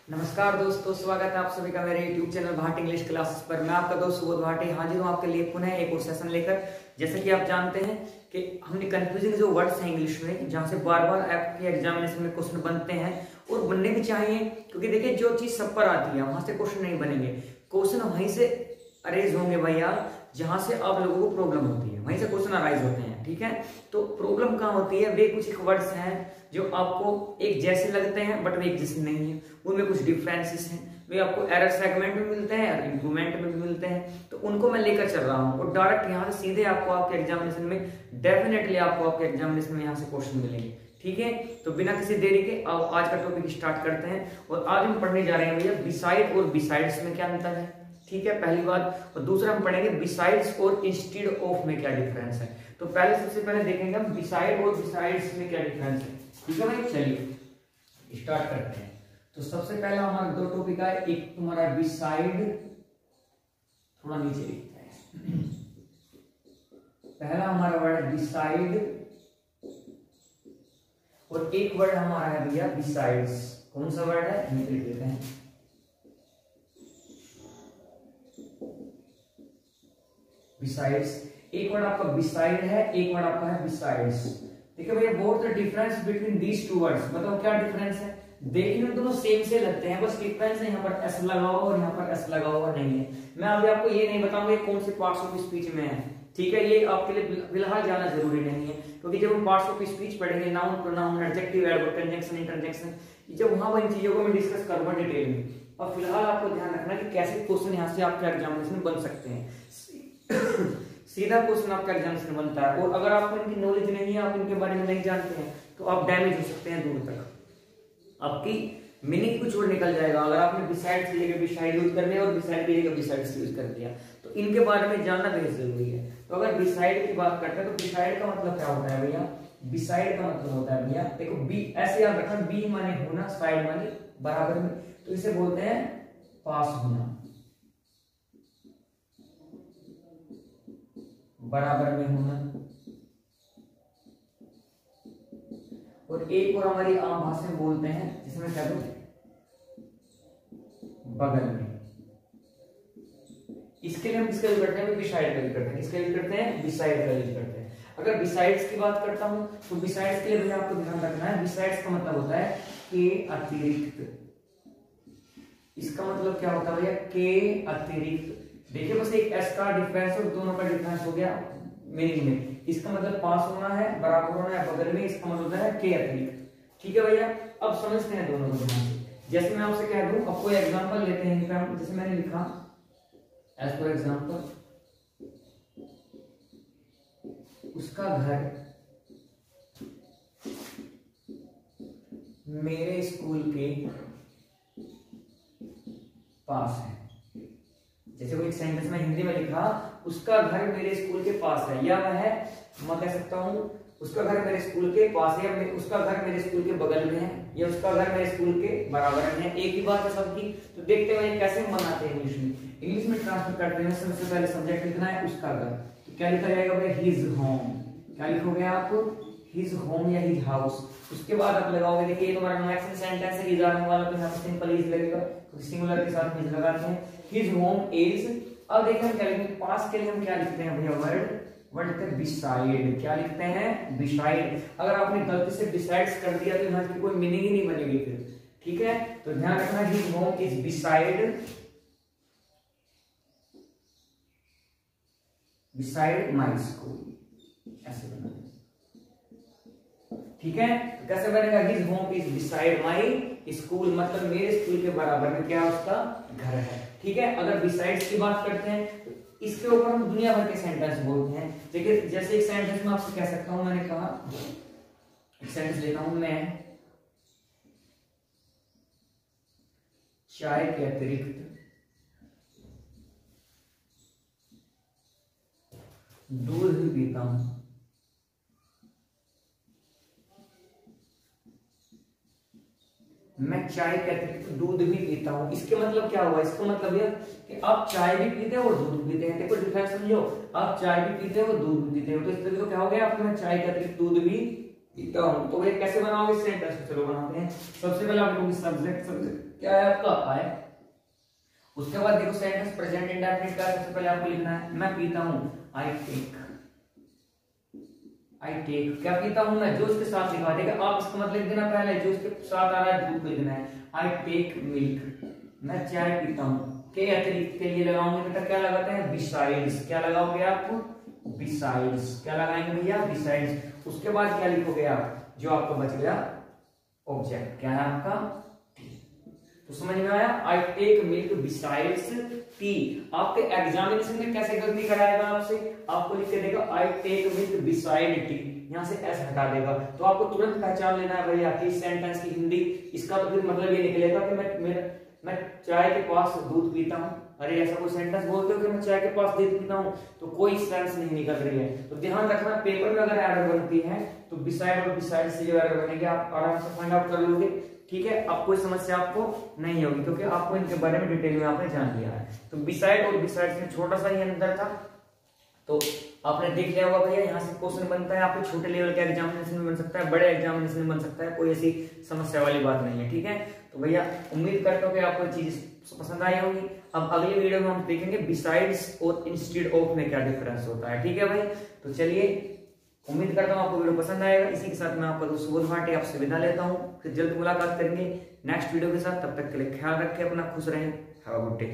नमस्कार दोस्तों, स्वागत है आप सभी का मेरे YouTube चैनल भाट इंग्लिश क्लासेस पर। मैं आपका दोस्त सुबोध भाटे हाजिर हूँ आपके लिए पुनः एक और सेशन लेकर। जैसे कि आप जानते हैं कि हमने कंफ्यूजिंग जो वर्ड्स हैं इंग्लिश में, जहाँ से बार बार आपके एग्जामिनेशन में क्वेश्चन बनते हैं और बनने भी चाहिए, क्योंकि देखिए जो चीज सब पर आती है वहां से क्वेश्चन नहीं बनेंगे। क्वेश्चन वहीं से अरेज होंगे भैया जहां से आप लोगों को प्रॉब्लम होती है, वहीं से क्वेश्चन अराइज होते हैं। ठीक है, तो प्रॉब्लम कहाँ होती है? वे कुछ एक वर्ड्स हैं जो आपको एक जैसे लगते हैं बट वे एक जैसे नहीं है, उनमें कुछ डिफरेंसेस हैं। वे आपको एरर सेगमेंट में मिलते हैं और इंप्रूवमेंट में भी मिलते हैं, तो उनको मैं लेकर चल रहा हूँ और डायरेक्ट यहाँ से सीधे आपको आपके एग्जामिनेशन में डेफिनेटली आपको आपके एग्जामिनेशन में यहाँ से क्वेश्चन मिलेंगे। ठीक है, तो बिना किसी देरी के आज का टॉपिक स्टार्ट करते हैं। और आज हम पढ़ने जा रहे हैं भैया बिसाइड और बिसाइड्स में क्या अंतर है। ठीक है, पहली बात। और दूसरा हम पढ़ेंगे बिसाइड्स और इंस्टेड ऑफ में क्या डिफरेंस है। तो पहले सबसे पहले देखेंगे हम बिसाइड और बिसाइड्स में क्या डिफरेंस है। ठीक है भाई, चलिए स्टार्ट करते हैं। तो सबसे पहला हमारा दो टॉपिक है, एक तुम्हारा बिसाइड, थोड़ा नीचे लिखते हैं। पहला हमारा वर्ड है बिसाइड और एक वर्ड हमारा है भैया बिसाइड्स। कौन सा वर्ड है नीचे लिख देते हैं। बिसाइड्स, एक वर्ड आपका बिसाइड है, एक वर्ड आपका है बिसाइड्स। ठीक है भैया, what the difference between these two words, मतलब क्या डिफरेंस है? देखने में दोनों सेम से लगते हैं, बस डिफरेंस है यहाँ पर एस लगा हुआ और यहाँ पर एस लगा हुआ नहीं है। मैं अभी आपको ये नहीं बताऊंगा कौन से पार्ट्स ऑफ स्पीच में है। ठीक है, ये आपके लिए फिलहाल जाना जरूरी नहीं है, क्योंकि जब हम पार्ट्स ऑफ स्पीच पढ़ेंगे, noun pronoun adjective adverb conjunction interjection, जब वहां इन चीजों को मैं डिस्कस करूंगा डिटेल में। और फिलहाल आपको ध्यान रखना कि कैसे क्वेश्चन यहाँ से आपके एग्जामिनेशन में बन सकते हैं। सीधा क्वेश्चन आपका एग्जामिनेशन बनता है, और अगर आपको इनकी नॉलेज नहीं है, आप इनके बारे में नहीं जानते हैं, तो आप डैमेज हो सकते हैं दूर तक। आपकी मीनिंग कुछ और निकल जाएगा अगर आपने बिसाइड की जगह बिसाइड यूज कर लिया और बिसाइड की जगह बिसाइड्स यूज कर दिया। तो इनके बारे में जानना बेहद जरूरी है। तो अगर बिसाइड की बात करते हैं तो बिसाइड का मतलब क्या होता है भैया? बिसाइड का मतलब होता है भैया, देखो बी ऐसे याद रखना, बी माने होना, साइड माने बराबर में, तो इसे बोलते हैं पास होना, बराबर में होना। और एक और हमारी आम भाषा में बोलते हैं जिसमें क्या दो बगल में। इसके लिए हम किसका यूज करते हैं? बिसाइड का यूज करते हैं। किसका यूज करते हैं? बिसाइड का यूज करते हैं। अगर बिसाइड्स की बात करता हूं तो बिसाइड्स के लिए भैया आपको ध्यान रखना है, बिसाइड्स का मतलब होता है के अतिरिक्त। इसका मतलब क्या होता है भैया? के अतिरिक्त। देखिए बस एक एस का डिफरेंस और दोनों का डिफरेंस हो गया मीनिंग में। इसका मतलब पास होना है, बराबर होना है, बगल में, इसका मतलब होता है के अतिरिक्त। ठीक है भैया, अब समझते हैं दोनों को ध्यान से। जैसे मैं आपसे कह दूं, अब कोई एग्जांपल लेते हैं, जैसे मैंने लिखा एज फॉर एग्जांपल, उसका घर मेरे स्कूल के पास है। जैसे कोई सेंटेंस में हिंदी में लिखा, उसका घर मेरे स्कूल के पास है, या वह है, मैं कह सकता हूं उसका घर मेरे स्कूल के पास है, या उसका घर मेरे स्कूल के बगल में है, या उसका घर मेरे स्कूल के बराबर में है। एक ही बात है सबकी। तो देखते हैं कैसे हम बनाते हैं इंग्लिश में। इंग्लिश में ट्रांसफर करते हैं, सबसे पहले सब्जेक्ट लिखना है उसका घर, तो क्या लिखा जाएगा भाई? His home. क्या लिखोगे आप? हिज होम या हिज हाउस। उसके बाद आप लगाओगे, देखिए ये तुम्हारा नेक्स्ट सेंटेंस है, हिज आने वाला तो यहाँ पर सिंपल हिज लगेगा, क्योंकि सिंगुलर के साथ हिज लगाते हैं। His home is. अब देखिए हम क्या लिखेंगे, पास के लिए हम क्या लिखते हैं भैया? वर्ड लिखते हैं बिसाइड। क्या लिखते हैं? बिसाइड। अगर आपने गलती से बिसाइड्स कर दिया तो यहाँ की कोई मीनिंग ही नहीं बनेगी फिर। ठीक है, तो ध्यान रखना, his home is beside my school, ऐसे बना। ठीक है, तो कैसे बनेगा? His home is beside my school, मतलब मेरे स्कूल के बराबर में क्या उसका घर है। ठीक है, अगर बिसाइड्स की बात करते हैं तो इसके ऊपर हम दुनिया भर के सेंटेंस बोलते हैं। देखिए जैसे एक सेंटेंस में आपसे कह सकता हूं, मैंने कहा एक सेंटेंस लेता हूं, मैं चाय के अतिरिक्त दूध भी पीता हूं। मैं चाय के अतिरिक्त दूध भी पीता हूं। इसके मतलब क्या हुआ? इसका मतलब यह कि आप चाय भी पीते हो और दूध भी पीते हैं। देखो डिफरेंस समझो, आप चाय भी पीते हो और दूध भी पीते हो, तो इस तरह क्या हो गया? आपको मैं चाय के अतिरिक्त दूध भी पीता हूं। तो ये कैसे बनाओगे सेंटेंस को, चलो बनाते हैं। सबसे पहले आप देखोगे सब्जेक्ट, सब्जेक्ट क्या है आपका है। उसके बाद देखो सेंटेंस प्रेजेंट इंडेफिनिट का सबसे पहले आपको लिखना है मैं पीता हूं, आई टेक। आई टेक क्या पीता हूं मैं, जो उसके साथ लिखा देगा आप इसका मतलब लिख देना पहले, जो उसके साथ आ रहा है दूध लिख देना है। आई टेक मिल्क, मैं चाय पीता हूं। के अतिरिक्त के लिए लगाओगे बेटा क्या लगाते हैं, बिसाइड्स। क्या लगाओगे आप, बिसाइड्स। क्या लगाएंगे भैया, बिसाइड्स। उसके बाद क्या लिखोगे आप, जो आपको बच गया ऑब्जेक्ट क्या है आपका, तो समझ में आया। I take milk besides tea. आपके एग्जामिनेशन में कैसे गलती कराएगा आपसे, आपको लिख के देगा I take milk beside tea, यहां से एस हटा देगा। तो आपको तुरंत पहचान लेना है भैया कि सेंटेंस की हिंदी इसका तो फिर मतलब ये निकलेगा कि मैं चाय के पास दूध पीता हूं। अरे ऐसा कोई सेंटेंस बोलते हो कि मैं चाय के पास दूध पीता हूं, तो कोई सेंस नहीं निकल रही है। तो ध्यान रखना पेपर में अगर एरर बनती है तो बिसाइड और बिसाइड से जो एरर बनेगी आप आराम से फाइंड आउट कर लोगे, ठीक है। अब कोई समस्या आपको नहीं होगी क्योंकि आपको इनके बारे में डिटेल में आपने जान लिया है। तो बिसाइड और बिसाइड में छोटा सा ही अंतर था, तो आपने देख लिया होगा भैया। यहाँ से क्वेश्चन बनता है आपके छोटे लेवल के एग्जामिनेशन में बन सकता है, बड़े एग्जामिनेशन में बन सकता है, कोई ऐसी समस्या वाली बात नहीं है, ठीक है। तो भैया उम्मीद करता हूँ कि आपको चीज पसंद आई होगी। अब अगली वीडियो में हम देखेंगे बिसाइड्स और इंस्टेड ऑफ में क्या डिफरेंस होता है, ठीक है भाई। तो चलिए उम्मीद करता हूँ आपको वीडियो पसंद आएगा। इसी के साथ मैं आपका दोस्त सुबोध भाटे आपसे विदा लेता हूँ, फिर जल्द मुलाकात करेंगे नेक्स्ट वीडियो के साथ। तब तक के लिए ख्याल रखें अपना, खुश रहें, हैव अ गुड डे।